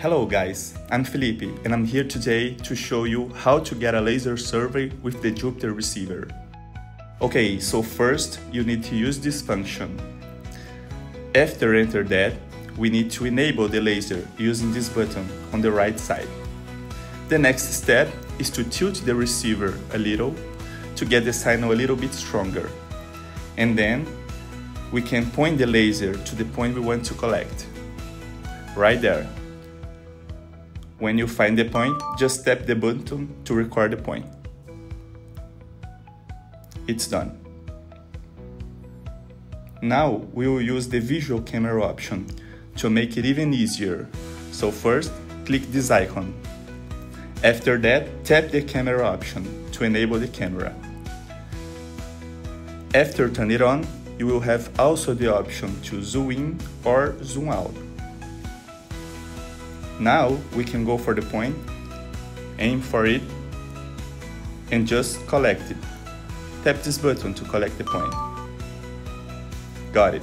Hello guys, I'm Felipe and I'm here today to show you how to get a laser survey with the Jupiter receiver. Okay, so first you need to use this function. After enter that, we need to enable the laser using this button on the right side. The next step is to tilt the receiver a little to get the signal a little bit stronger. And then we can point the laser to the point we want to collect. Right there. When you find the point, just tap the button to record the point. It's done. Now we will use the visual camera option to make it even easier. So first, click this icon. After that, tap the camera option to enable the camera. After turn it on, you will have also the option to zoom in or zoom out. Now we can go for the point, aim for it, and just collect it. Tap this button to collect the point. Got it.